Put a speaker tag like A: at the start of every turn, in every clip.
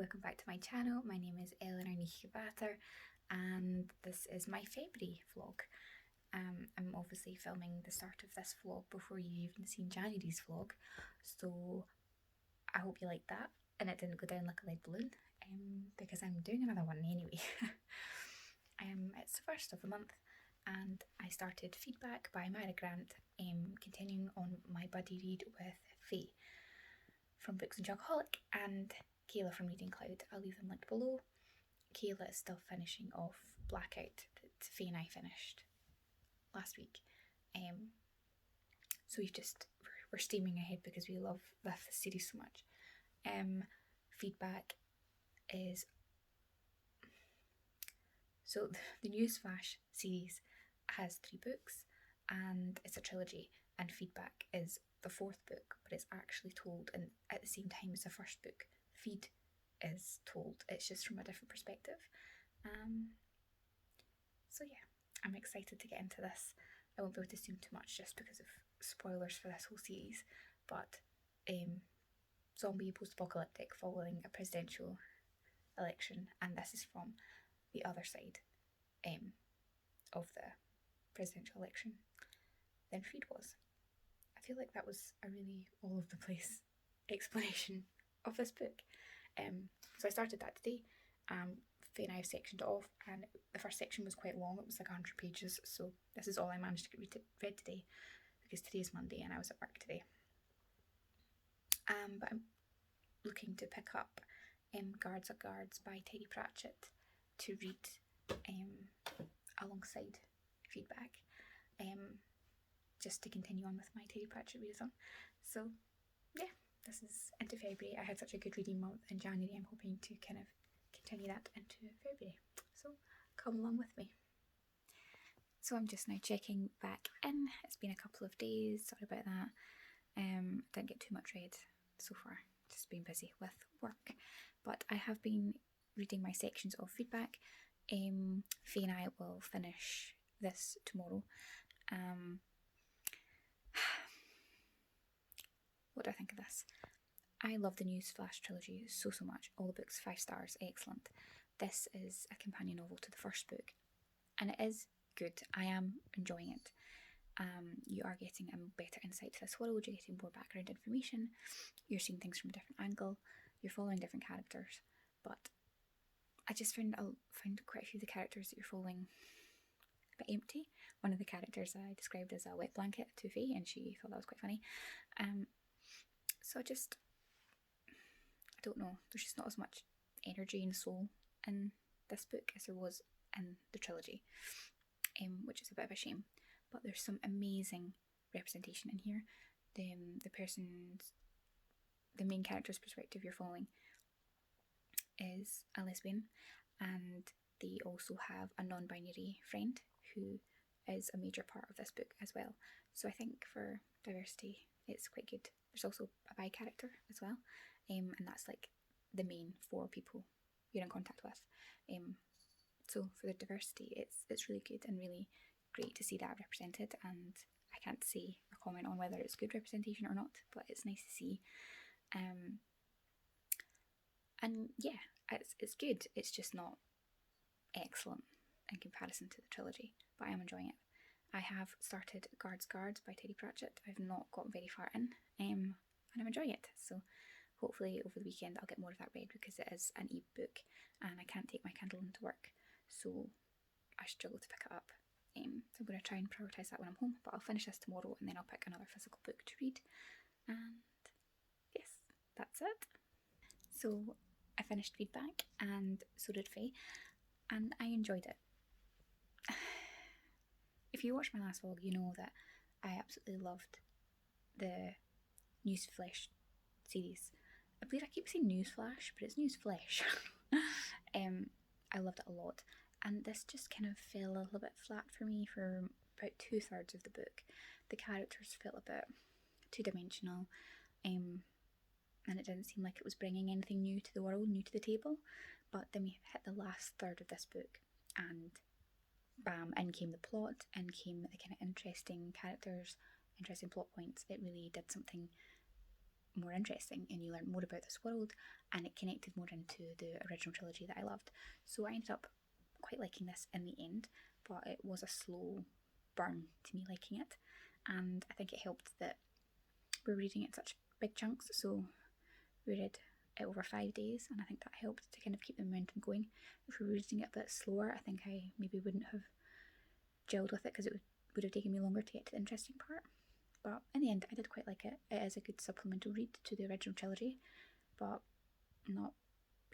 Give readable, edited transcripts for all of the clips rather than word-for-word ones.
A: welcome back to my channel. My name is Eleanor Nichibater and this is my February vlog. I'm obviously filming the start of this vlog before you've even seen January's vlog, so I hope you like that and it didn't go down like a lead balloon, because I'm doing another one anyway. It's the first of the month and I started Feedback by Myra Grant, continuing on my buddy read with Faye from Books and Chocoholic and Kayla from Reading Cloud. I'll leave them linked below. Kayla is still finishing off Blackout that Faye and I finished last week. So we're steaming ahead because we love this series so much. Feedback is... So the Newsflash series has 3 books and it's a trilogy, and Feedback is the 4th book, but it's actually told and at the same time as the first book. Feed is told, it's just from a different perspective. So yeah, I'm excited to get into this. I won't be able to assume too much just because of spoilers for this whole series, but zombie post-apocalyptic following a presidential election, and this is from the other side of the presidential election than Feed was. I feel like that was a really all over the place explanation of this book. So I started that today. Faye and I have sectioned it off, and the first section was quite long, it was like 100 pages, so this is all I managed to get read today because today is Monday and I was at work today. But I'm looking to pick up Guards Are Guards by Teddy Pratchett to read alongside Feedback, just to continue on with my Teddy Pratchett readathon. So yeah, this is into February. I had such a good reading month in January, I'm hoping to kind of continue that into February, so come along with me. So I'm just now checking back in. It's been a couple of days, sorry about that. Didn't get too much read so far, just been busy with work, but I have been reading my sections of Feedback. Faye and I will finish this tomorrow. What do I think of this? I love the Newsflash trilogy so much. All the books 5 stars, excellent. This is a companion novel to the first book, and it is good. I am enjoying it. You are getting a better insight to this world, you're getting more background information, you're seeing things from a different angle, you're following different characters, but I just found quite a few of the characters that you're following a bit empty. One of the characters I described as a wet blanket to Faye, and she thought that was quite funny. So I don't know, there's just not as much energy and soul in this book as there was in the trilogy, which is a bit of a shame. But there's some amazing representation in here. The main character's perspective you're following is a lesbian, and they also have a non-binary friend who is a major part of this book as well. So I think for diversity it's quite good. There's also a bi character as well, and that's like the main 4 people you're in contact with. So for the diversity, it's really good and really great to see that represented, and I can't say or comment on whether it's good representation or not, but it's nice to see. And yeah, it's good. It's just not excellent in comparison to the trilogy, but I am enjoying it. I have started Guards by Teddy Pratchett. I've not gotten very far in, and I'm enjoying it. So hopefully over the weekend I'll get more of that read, because it is an e-book and I can't take my Kindle into work, so I struggle to pick it up. So I'm going to try and prioritise that when I'm home, but I'll finish this tomorrow and then I'll pick another physical book to read. And yes, that's it. So I finished Feedback, and so did Faye, and I enjoyed it. If you watched my last vlog, you know that I absolutely loved the Newsflash series. I believe I keep saying Newsflash, but it's Newsflash. I loved it a lot, and this just kind of fell a little bit flat for me for about 2/3 of the book. The characters felt a bit two-dimensional, and it didn't seem like it was bringing anything new to the world, new to the table. But then we hit the last third of this book and bam, in came the plot, in came the kind of interesting characters, interesting plot points. It really did something more interesting and you learn more about this world, and it connected more into the original trilogy that I loved. So I ended up quite liking this in the end, but it was a slow burn to me liking it, and I think it helped that we're reading it in such big chunks. So we read it over 5 days, and I think that helped to kind of keep the momentum going. If we were reading it a bit slower, I think I maybe wouldn't have gelled with it, because it would have taken me longer to get to the interesting part. But in the end, I did quite like it. It is a good supplemental read to the original trilogy, but not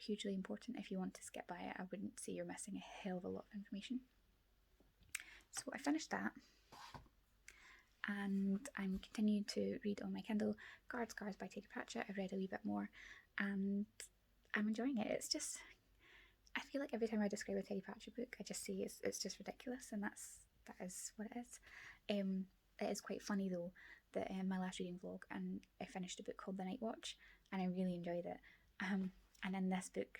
A: hugely important. If you want to skip by it, I wouldn't say you're missing a hell of a lot of information. So I finished that, and I'm continuing to read on my Kindle Guards by Terry Pratchett. I've read a wee bit more, and I'm enjoying it. It's just, I feel like every time I describe a Terry Pratchett book, I just say it's just ridiculous, and that is what it is. It is quite funny though that my last reading vlog, and I finished a book called The Night Watch, and I really enjoyed it. And in this book,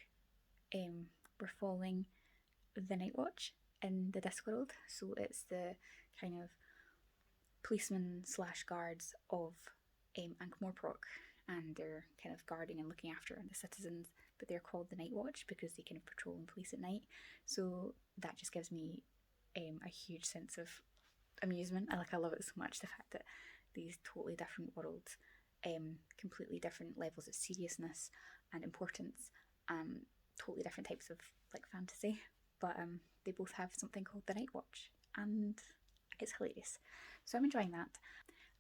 A: we're following the Night Watch in the Discworld, so it's the kind of policemen slash guards of Ankh-Morpork, and they're kind of guarding and looking after the citizens, but they're called the Night Watch because they kind of patrol and police at night. So that just gives me a huge sense of amusement. I love it so much, the fact that these totally different worlds, completely different levels of seriousness and importance, totally different types of like fantasy, but they both have something called the Night Watch, and it's hilarious. So I'm enjoying that,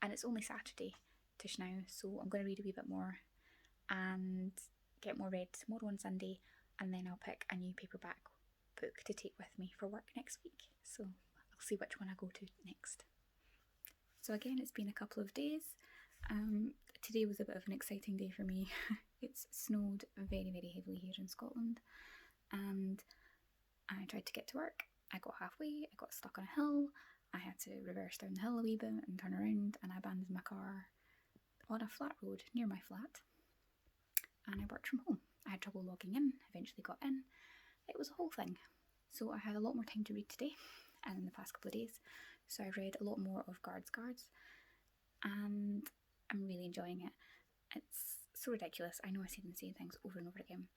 A: and it's only Saturday-ish now, so I'm going to read a wee bit more and get more read tomorrow on Sunday, and then I'll pick a new paperback book to take with me for work next week. So I'll see which one I go to next. So again, it's been a couple of days. Today was a bit of an exciting day for me. It's snowed very, very heavily here in Scotland, and I tried to get to work. I got halfway, I got stuck on a hill. I had to reverse down the hill a wee bit and turn around, and I abandoned my car on a flat road near my flat, and I worked from home. I had trouble logging in, eventually got in. It was a whole thing. So I had a lot more time to read today and in the past couple of days. So I read a lot more of Guards, and I'm really enjoying it. It's so ridiculous. I know I say the same things over and over again,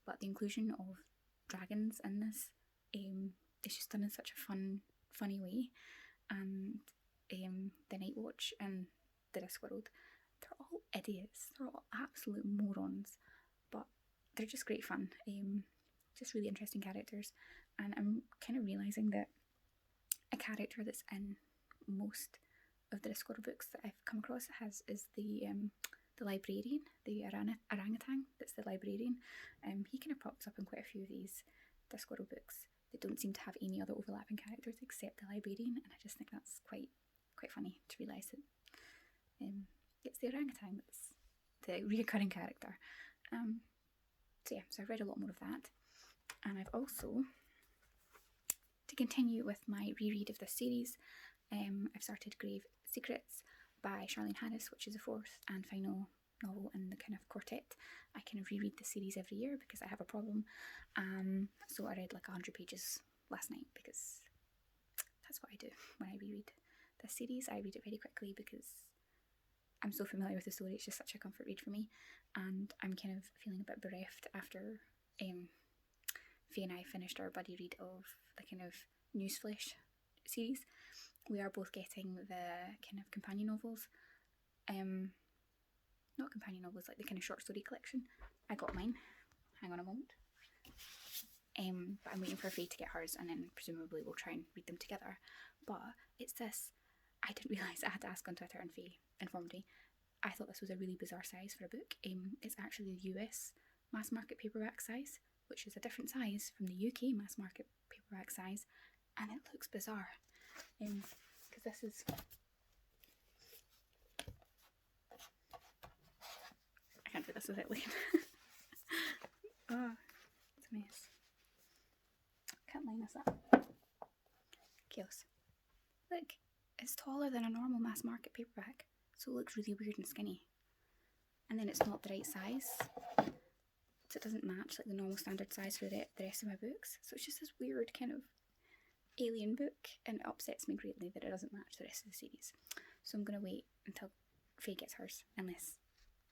A: but the inclusion of dragons in this, it's just done in such a funny way. And the Night Watch and the Discworld, they're all idiots. They're all absolute morons, but they're just great fun. Just really interesting characters, and I'm kind of realising that a character that's in most of the Discworld books that I've come across is the librarian, the orangutan that's the librarian. He kind of pops up in quite a few of these Discworld books that don't seem to have any other overlapping characters except the librarian, and I just think that's quite funny to realise that it's the orangutan that's the reoccurring character. So yeah, so I've read a lot more of that, and I've also, to continue with my reread of this series, I've started Grave Secrets by Charlene Harris, which is the fourth and final novel in the kind of quartet. I kind of reread the series every year because I have a problem. So I read like 100 pages last night, because that's what I do when I reread this series. I read it very quickly because I'm so familiar with the story. It's just such a comfort read for me, and I'm kind of feeling a bit bereft after Faye and I finished our buddy read of the kind of Newsflesh series. We are both getting the kind of companion novels, not companion novels, like the kind of short story collection. I got mine, hang on a moment, but I'm waiting for Faye to get hers, and then presumably we'll try and read them together. But it's this, I didn't realise, I had to ask on Twitter, and Faye informed me. I thought this was a really bizarre size for a book. It's actually the US mass market paperback size, which is a different size from the UK mass market paperback size, and it looks bizarre, because this is, I can't do this without looking. Oh, it's a mess. Can't line this up. Chaos. Look, it's taller than a normal mass market paperback, so it looks really weird and skinny. And then it's not the right size, so it doesn't match like the normal standard size for the rest of my books. So it's just this weird kind of alien book, and it upsets me greatly that it doesn't match the rest of the series. So I'm going to wait until Faye gets hers, unless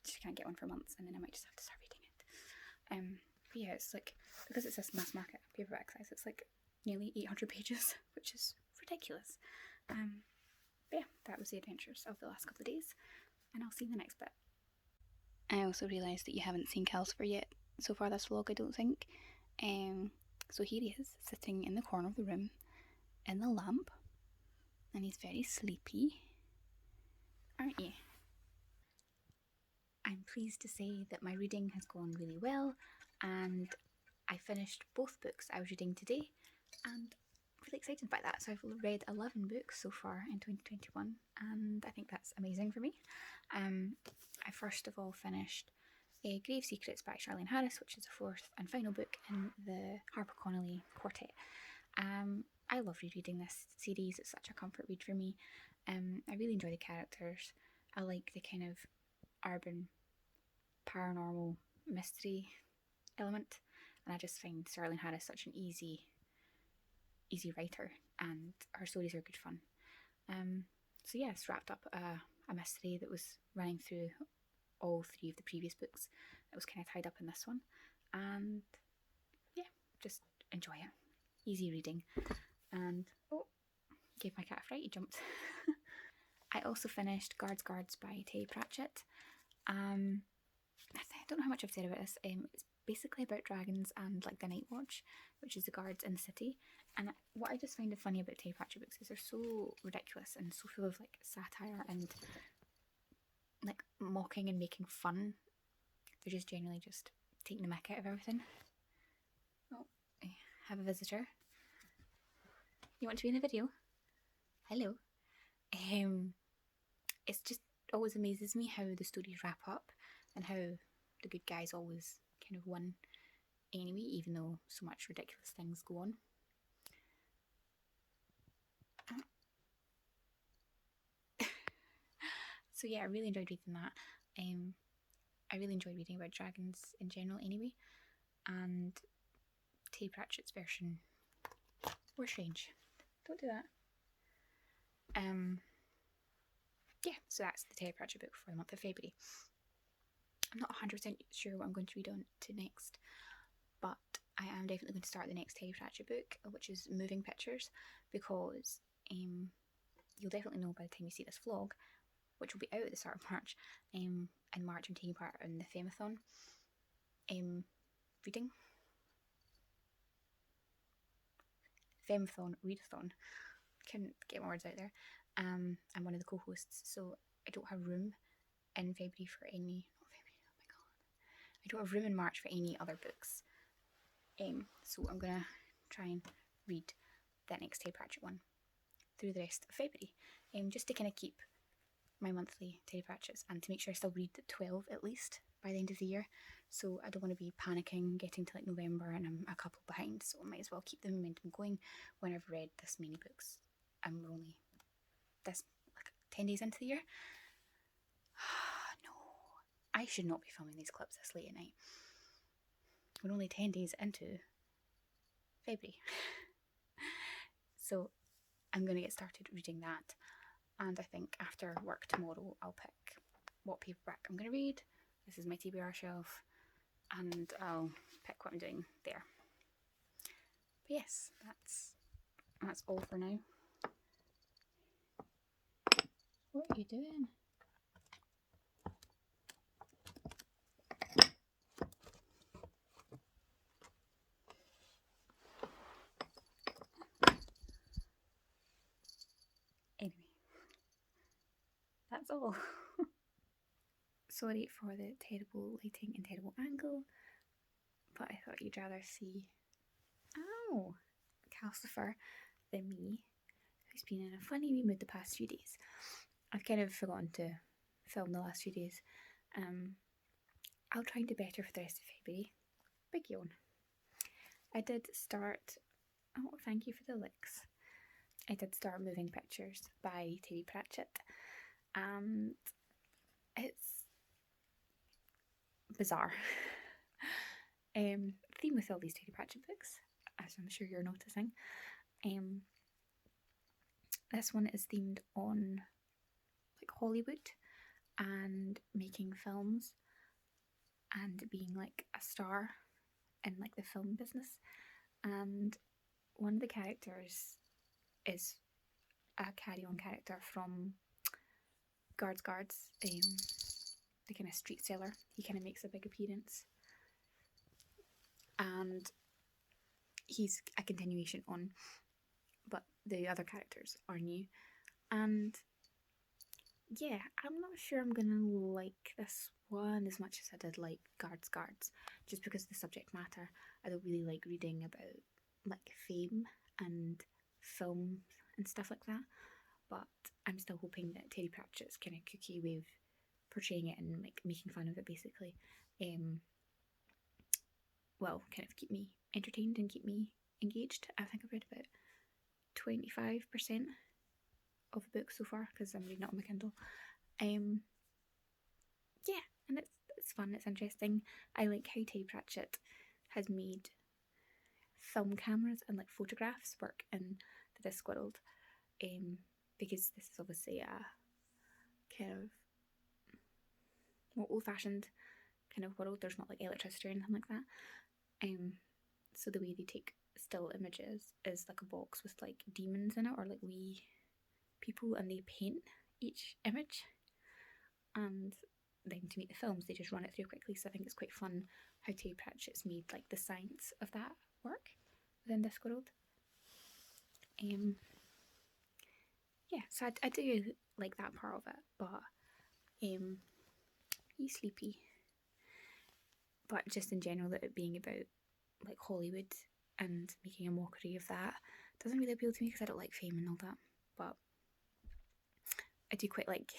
A: just can't get one for months, and then I might just have to start reading it. But yeah, it's like, because it's this mass market paperback size, it's like nearly 800 pages, which is ridiculous. But yeah, that was the adventures of the last couple of days, and I'll see you in the next bit. I also realised that you haven't seen Calcifer yet so far this vlog, I don't think. So here he is, sitting in the corner of the room, in the lamp, and he's very sleepy, aren't you? I'm pleased to say that my reading has gone really well, and I finished both books I was reading today, and I'm really excited by that. So I've read 11 books so far in 2021, and I think that's amazing for me. I first of all finished Grave Secrets by Charlene Harris, which is the fourth and final book in the HarperConnelly quartet. I love rereading this series. It's such a comfort read for me. I really enjoy the characters. I like the kind of urban paranormal mystery element, and I just find Charlene Harris such an easy writer, and her stories are good fun. So yeah, it's wrapped up a mystery that was running through all three of the previous books. It was kind of tied up in this one, and yeah, just enjoy it. Easy reading. And oh, gave my cat a fright, he jumped. I also finished Guards by Terry Pratchett. I don't know how much I've said about this. It's basically about dragons and like the Night Watch, which is the guards in the city. And what I just find funny about Terry Pratchett books is they're so ridiculous and so full of like satire and like mocking and making fun. They're just generally just taking the mick out of everything. Oh, I have a visitor. You want to be in a video? Hello. It's just always amazes me how the stories wrap up and how the good guys always kind of win anyway, even though so much ridiculous things go on. So yeah, I really enjoyed reading that. I really enjoyed reading about dragons in general anyway, and Terry Pratchett's version were strange. Don't do that. Yeah, so that's the Terry Pratchett book for the month of February. I'm not 100% sure what I'm going to read on to next, but I am definitely going to start the next Terry Pratchett book, which is Moving Pictures, because you'll definitely know by the time you see this vlog, which will be out at the start of March. In March I'm taking part in the Femathon reading. Femathon readathon. Couldn't get my words out there. I'm one of the co-hosts, so I don't have room in February for any. Not February. Oh my god! I don't have room in March for any other books. So I'm gonna try and read that next Terry Pratchett one through the rest of February. Just to kind of keep my monthly Terry Pratchett's and to make sure I still read 12 at least by the end of the year. So I don't want to be panicking getting to like November and I'm a couple behind, so I might as well keep the momentum going when I've read this many books. And we're only this like 10 days into the year. No, I should not be filming these clips this late at night. We're only 10 days into February. So I'm going to get started reading that, and I think after work tomorrow I'll pick what paperback I'm going to read. This is my TBR shelf, and I'll pick what I'm doing there. But yes, that's all for now. What are you doing? Anyway, that's all. Sorry for the terrible lighting and terrible angle, but I thought you'd rather see Calcifer than me, who's been in a funny wee mood the past few days. I've kind of forgotten to film the last few days. I'll try and do better for the rest of February. Big yawn. I did start. Oh, thank you for the licks. I did start Moving Pictures by Terry Pratchett, and it's bizarre. Theme with all these Terry Pratchett books, as I'm sure you're noticing. This one is themed on like Hollywood and making films and being like a star in like the film business. And one of the characters is a carry-on character from Guards, the kind of street seller. He kind of makes a big appearance, and he's a continuation on, but the other characters are new. And yeah, I'm not sure I'm gonna like this one as much as I did like Guards, just because of the subject matter. I don't really like reading about like fame and film and stuff like that, but I'm still hoping that Terry Pratchett's kind of kooky way of portraying it and like making fun of it basically, well, kind of keep me entertained and keep me engaged. I think I've read about 25% of the book so far because I'm reading it on my Kindle. Yeah, and it's fun, it's interesting. I like how Terry Pratchett has made film cameras and like photographs work in the Discworld, because this is obviously a kind of more old-fashioned kind of world. There's not like electricity or anything like that. So the way they take still images is like a box with like demons in it or like wee people, and they paint each image. And then to make the films, they just run it through quickly. So I think it's quite fun how Terry Pratchett's made like the science of that work within Discworld. Yeah, so I do like that part of it, but he's sleepy. But just in general, that it being about like Hollywood and making a mockery of that doesn't really appeal to me because I don't like fame and all that. But I do quite like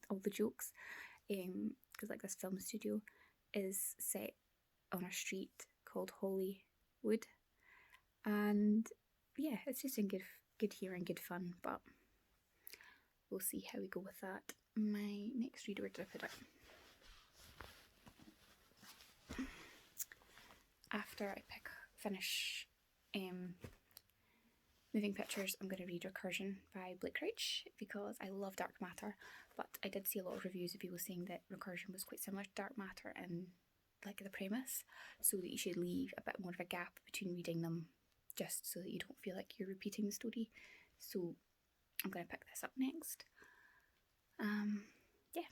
A: all the jokes, because like this film studio is set on a street called Hollywood, and yeah, it's just in good humour and good fun. But we'll see how we go with that. My next read, where did I put it? After I finish Moving Pictures, I'm going to read Recursion by Blake Crouch because I love Dark Matter, but I did see a lot of reviews of people saying that Recursion was quite similar to Dark Matter in like the premise, so that you should leave a bit more of a gap between reading them just so that you don't feel like you're repeating the story. So I'm going to pick this up next. Yeah,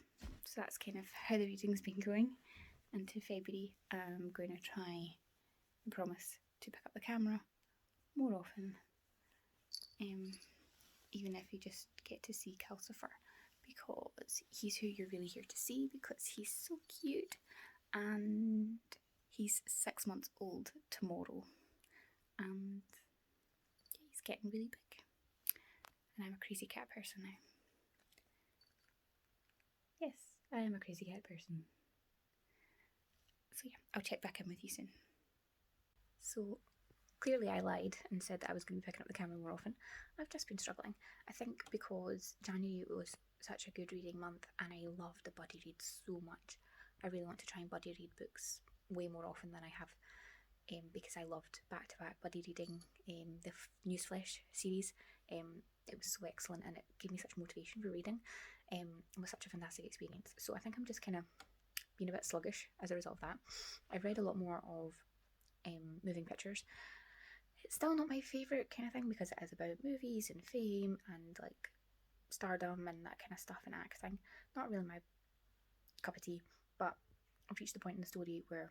A: so that's kind of how the reading's been going into February. I'm going to try and promise to pick up the camera more often, even if you just get to see Calcifer, because he's who you're really here to see, because he's so cute, and he's 6 months old tomorrow, and he's getting really big, and I'm a crazy cat person now. Yes, I am a crazy cat person. So yeah, I'll check back in with you soon. So clearly I lied and said that I was going to be picking up the camera more often. I've just been struggling. I think because January was such a good reading month and I love the buddy reads so much. I really want to try and buddy read books way more often than I have, because I loved back-to-back buddy reading the Newsflesh series. It was so excellent and it gave me such motivation for reading. It was such a fantastic experience. So I think I'm just kind of being a bit sluggish as a result of that. I've read a lot more of Moving Pictures. It's still not my favourite kind of thing because it is about movies and fame and like stardom and that kind of stuff and acting. Not really my cup of tea, but I've reached the point in the story where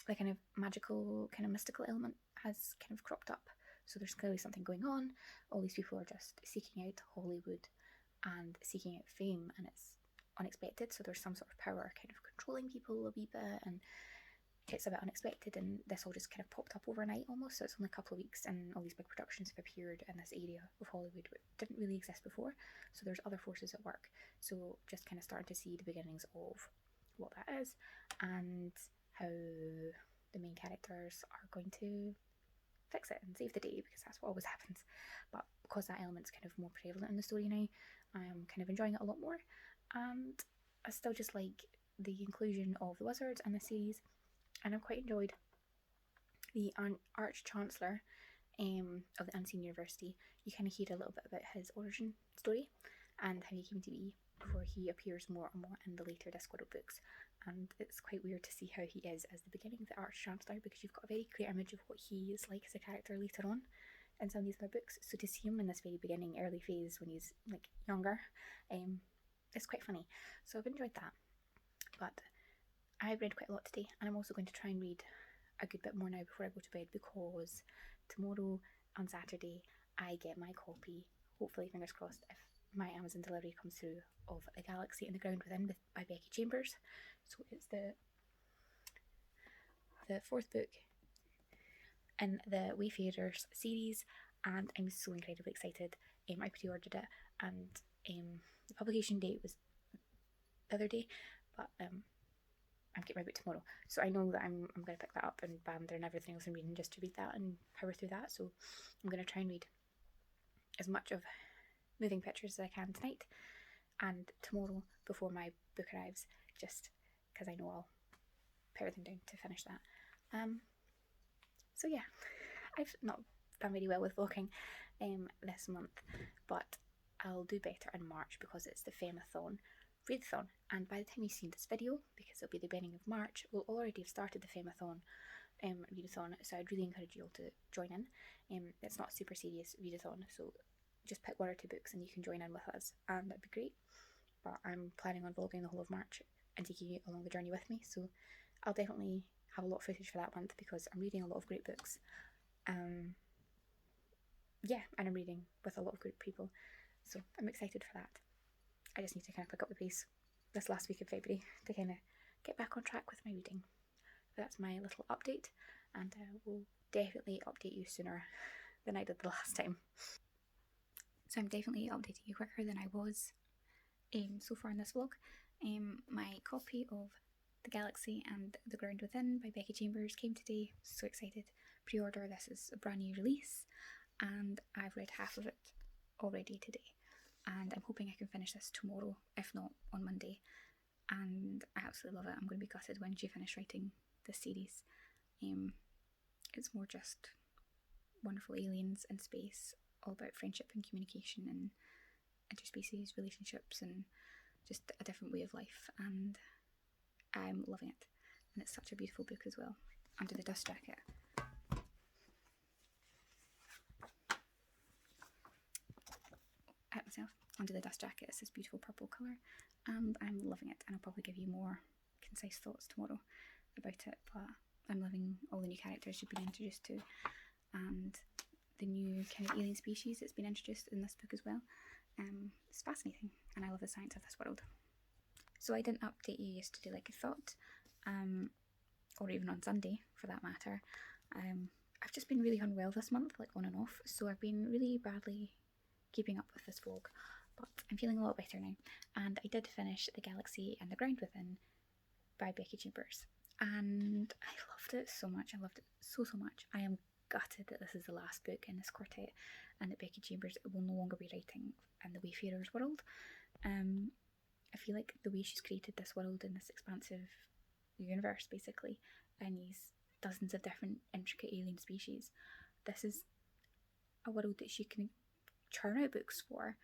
A: the kind of magical, kind of mystical element has kind of cropped up. So there's clearly something going on. All these people are just seeking out Hollywood and seeking out fame, and it's unexpected. So there's some sort of power kind of controlling people a wee bit, and it's a bit unexpected, and this all just kind of popped up overnight almost. So it's only a couple of weeks and all these big productions have appeared in this area of Hollywood which didn't really exist before. So there's other forces at work. So just kind of starting to see the beginnings of what that is and how the main characters are going to fix it and save the day, because that's what always happens. But because that element's kind of more prevalent in the story now, I'm kind of enjoying it a lot more, and I still just like the inclusion of the wizards in the series, and I've quite enjoyed the Arch-Chancellor of the Unseen University. You kind of hear a little bit about his origin story and how he came to be, before he appears more and more in the later Discworld books. And it's quite weird to see how he is as the beginning of the Arch Chancellor, because you've got a very clear image of what he is like as a character later on in some of these other books. So to see him in this very beginning, early phase when he's like younger, it's quite funny. So I've enjoyed that. But I've read quite a lot today, and I'm also going to try and read a good bit more now before I go to bed, because tomorrow on Saturday I get my copy, hopefully, fingers crossed, if my Amazon delivery comes through, of The Galaxy and the Ground Within by Becky Chambers. So it's the fourth book in the Wayfarers series, and I'm so incredibly excited. I pre-ordered it, and the publication date was the other day, but I'm getting my book tomorrow, so I know that I'm going to pick that up and Bander and everything else I'm reading, just to read that and power through that. So I'm going to try and read as much of Moving Pictures as I can tonight and tomorrow before my book arrives, just because I know I'll put everything down to finish that. So yeah, I've not done very well with vlogging this month, but I'll do better in March because it's the Femathon readathon, and by the time you've seen this video, because it'll be the beginning of March, we'll already have started the Femathon readathon, so I'd really encourage you all to join in. It's not a super serious readathon, so just pick 1 or 2 books and you can join in with us, and that'd be great. But I'm planning on vlogging the whole of March and taking you along the journey with me, so I'll definitely have a lot of footage for that month because I'm reading a lot of great books. Yeah, and I'm reading with a lot of great people, so I'm excited for that. I just need to kind of pick up the pace this last week of February to kind of get back on track with my reading. But that's my little update, and I will definitely update you sooner than I did the last time. So I'm definitely updating you quicker than I was so far in this vlog. My copy of The Galaxy and the Ground Within by Becky Chambers came today. So excited. Pre-order, this is a brand new release, and I've read half of it already today, and I'm hoping I can finish this tomorrow, if not on Monday. And I absolutely love it. I'm going to be gutted when she finished writing this series. It's more just wonderful aliens in space, all about friendship and communication and interspecies relationships and just a different way of life, and I'm loving it. And it's such a beautiful book as well. Under the Dust Jacket, myself, Under the Dust Jacket is this beautiful purple colour, and I'm loving it, and I'll probably give you more concise thoughts tomorrow about it. But I'm loving all the new characters you've been introduced to, and the new kind of alien species that's been introduced in this book as well. It's fascinating, and I love the science of this world. So I didn't update you yesterday like I thought, or even on Sunday for that matter. I've just been really unwell this month, like on and off, so I've been really badly keeping up with this vlog, but I'm feeling a lot better now, and I did finish The Galaxy and the Ground Within by Becky Chambers, and I loved it so much. I loved it so much. I am gutted that this is the last book in this quartet and that Becky Chambers will no longer be writing in the Wayfarers world. I feel like the way she's created this world in this expansive universe, basically, and these dozens of different intricate alien species, this is a world that she can churn out books for.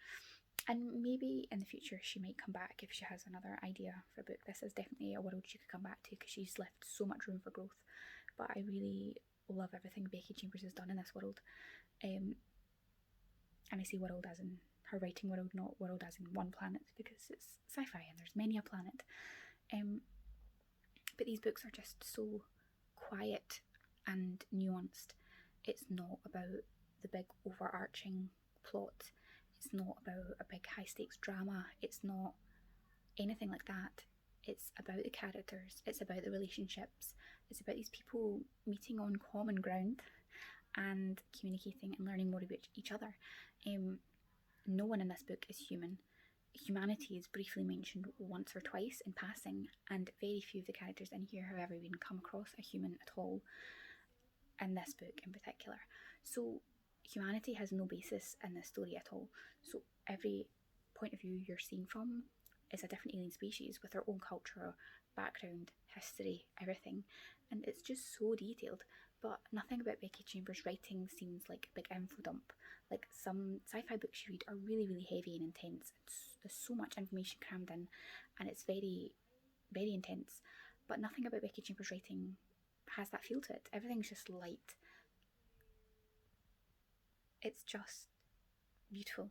A: And maybe in the future she might come back if she has another idea for a book. This is definitely a world she could come back to because she's left so much room for growth. But I really love everything Becky Chambers has done in this world. And I say world as in her writing world, not world as in one planet, because it's sci-fi and there's many a planet. But these books are just so quiet and nuanced. It's not about the big overarching plot. It's not about a big high stakes drama. It's not anything like that. It's about the characters. It's about the relationships. It's about these people meeting on common ground and communicating and learning more about each other. No one in this book is human. Humanity is briefly mentioned once or twice in passing, and very few of the characters in here have ever even come across a human at all, in this book in particular. So humanity has no basis in this story at all. So every point of view you're seeing from is a different alien species with their own culture, background, history, everything, and it's just so detailed. But nothing about Becky Chambers' writing seems like a big info dump. Like some sci-fi books you read are really, really heavy and intense. There's so much information crammed in, and it's very, very intense. But nothing about Becky Chambers' writing has that feel to it. Everything's just light. It's just beautiful.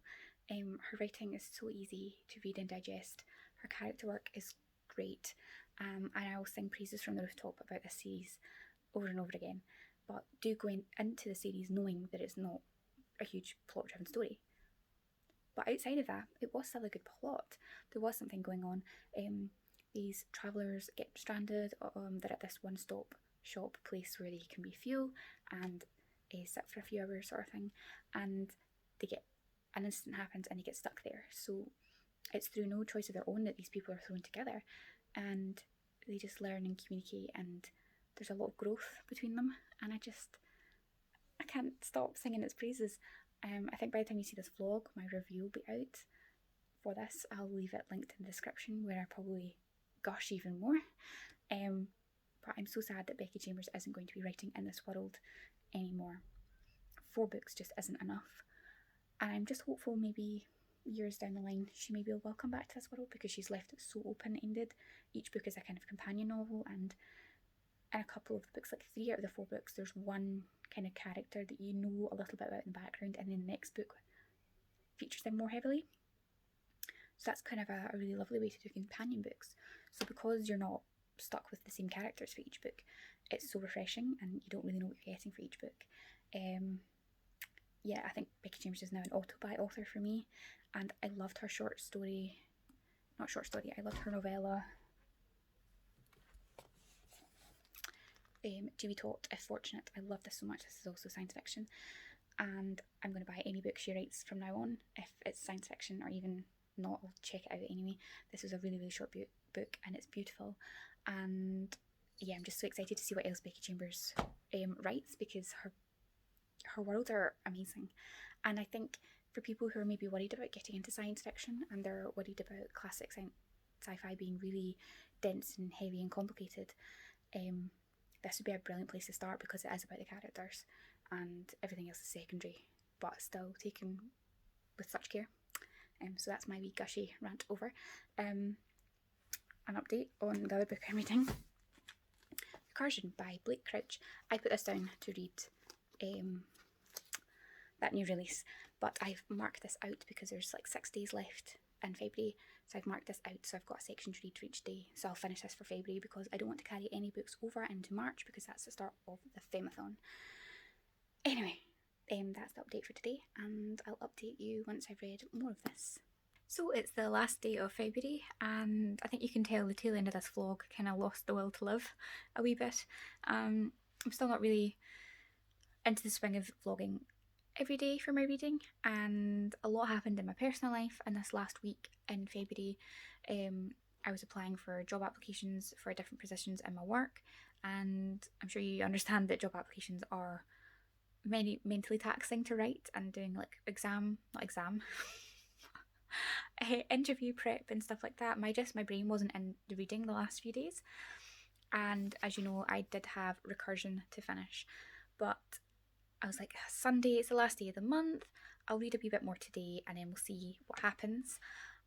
A: Her writing is so easy to read and digest. Her character work is great, and I will sing praises from the rooftop about this series over and over again. But do go into the series knowing that it's not a huge plot-driven story. But outside of that, it was still a good plot. There was something going on. These travellers get stranded. They're at this one-stop shop place where they can refuel and sit for a few hours, sort of thing. And they get an incident happens and they get stuck there. So it's through no choice of their own that these people are thrown together, and they just learn and communicate. And there's a lot of growth between them. And I can't stop singing its praises. I think by the time you see this vlog, my review will be out for this. I'll leave it linked in the description where I probably gush even more. But I'm so sad that Becky Chambers isn't going to be writing in this world anymore. 4 books just isn't enough. And I'm just hopeful maybe years down the line she maybe will come back to this world, because she's left it so open-ended. Each book is a kind of companion novel, and in a couple of the books, like 3 out of the 4 books, there's one kind of character that you know a little bit about in the background, and then the next book features them more heavily. So that's kind of a really lovely way to do companion books. So because you're not stuck with the same characters for each book, it's so refreshing, and you don't really know what you're getting for each book. Yeah, I think Becky Chambers is now an auto-buy author for me, and I loved her I loved her novella, To Be Taught If Fortunate. I love this so much. This is also science fiction, and I'm going to buy any book she writes from now on. If it's science fiction or even not, I'll check it out anyway. This was a really, really short book, and it's beautiful. And yeah, I'm just so excited to see what else Becky Chambers writes, because her worlds are amazing. And I think for people who are maybe worried about getting into science fiction, and they're worried about classic sci-fi being really dense and heavy and complicated, this would be a brilliant place to start, because it is about the characters and everything else is secondary, but still taken with such care. So that's my wee gushy rant over. An update on the other book I'm reading, Recursion by Blake Crouch. I put this down to read that new release, but I've marked this out because there's like 6 days left in February, so I've marked this out, so I've got a section to read for each day. So I'll finish this for February, because I don't want to carry any books over into March, because that's the start of the Femathon. Anyway, that's the update for today, and I'll update you once I've read more of this. So it's the last day of February, and I think you can tell the tail end of this vlog kind of lost the will to live a wee bit. I'm still not really into the swing of vlogging every day for my reading, and a lot happened in my personal life in this last week in February. I was applying for job applications for different positions in my work, and I'm sure you understand that job applications are mentally taxing to write, and doing like interview prep and stuff like that. My brain wasn't in the reading the last few days, and as you know, I did have Recursion to finish, but I was like, Sunday, it's the last day of the month, I'll read a wee bit more today and then we'll see what happens.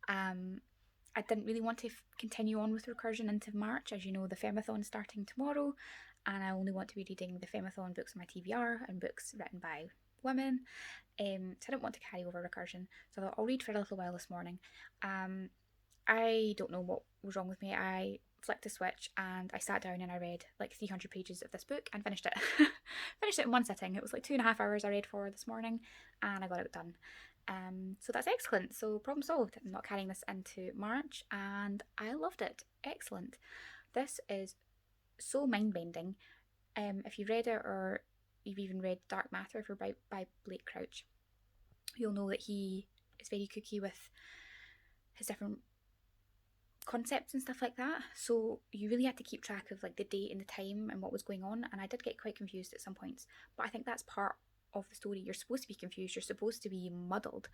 A: I didn't really want to continue on with Recursion into March. As you know, the Femathon's starting tomorrow, and I only want to be reading the Femathon books on my TBR and books written by women. So I didn't want to carry over Recursion, so I thought I'll read for a little while this morning. I don't know what was wrong with me. I flicked a switch and I sat down and I read like 300 pages of this book and finished it. Finished it in one sitting. It was like 2.5 hours I read for this morning, and I got it done. So that's excellent. So problem solved. I'm not carrying this into March, and I loved it. Excellent. This is so mind-bending. If you've read it, or you've even read Dark Matter by Blake Crouch, you'll know that he is very kooky with his different concepts and stuff like that. So you really had to keep track of like the date and the time and what was going on, and I did get quite confused at some points, but I think that's part of the story. You're supposed to be confused, you're supposed to be muddled,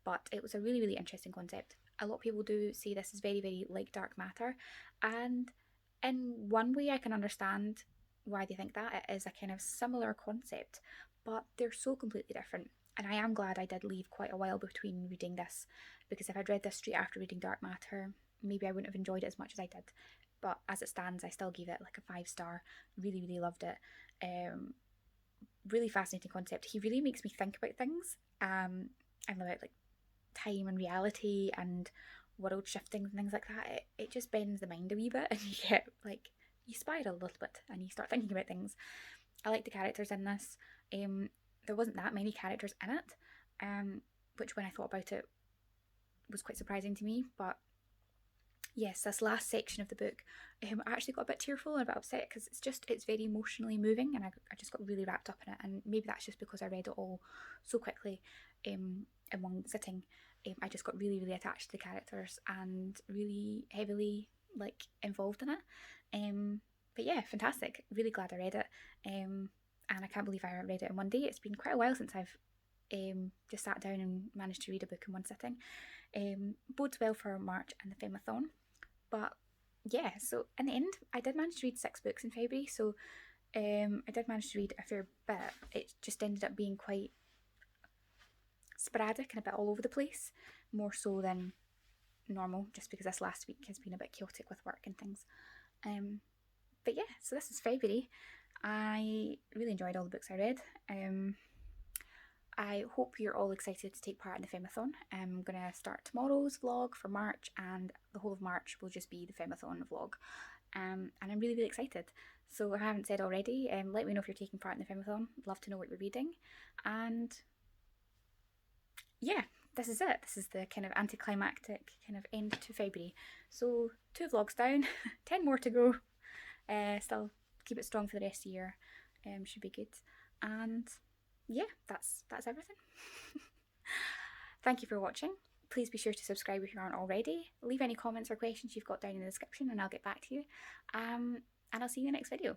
A: but it was a really interesting concept. A lot of people do say this is very like Dark Matter, and in one way, I can understand why they think that. It is a kind of similar concept, but they're so completely different. And I am glad I did leave quite a while between reading this, because if I'd read this straight after reading Dark Matter, maybe I wouldn't have enjoyed it as much as I did. But as it stands, I still gave it like a 5 star. Really, really loved it. Really fascinating concept. He really makes me think about things. And about like time and reality and world shifting and things like that. It just bends the mind a wee bit, and you get like you spiral a little bit and you start thinking about things. I like the characters in this. There wasn't that many characters in it, which when I thought about it was quite surprising to me. But yes, this last section of the book, I actually got a bit tearful and a bit upset because it's very emotionally moving, and I just got really wrapped up in it. And maybe that's just because I read it all so quickly, in one sitting. I just got really, really attached to the characters and really heavily like involved in it. But yeah, fantastic. Really glad I read it. And I can't believe I read it in one day. It's been quite a while since I've just sat down and managed to read a book in one sitting. Bodes well for March and the Femathon. But yeah, so in the end, I did manage to read 6 books in February. So I did manage to read a fair bit. It just ended up being quite sporadic and a bit all over the place, more so than normal, just because this last week has been a bit chaotic with work and things. But yeah, so this is February. I really enjoyed all the books I read. I hope you're all excited to take part in the Femathon. I'm going to start tomorrow's vlog for March, and the whole of March will just be the Femathon vlog. And I'm really, really excited. So if I haven't said already, let me know if you're taking part in the Femathon. Love to know what you're reading. And yeah, this is it. This is the kind of anticlimactic kind of end to February. So 2 vlogs down, 10 more to go. Still keep it strong for the rest of the year. Should be good. And yeah, that's everything. Thank you for watching. Please be sure to subscribe if you aren't already. Leave any comments or questions you've got down in the description and I'll get back to you. And I'll see you in the next video.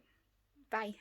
A: Bye.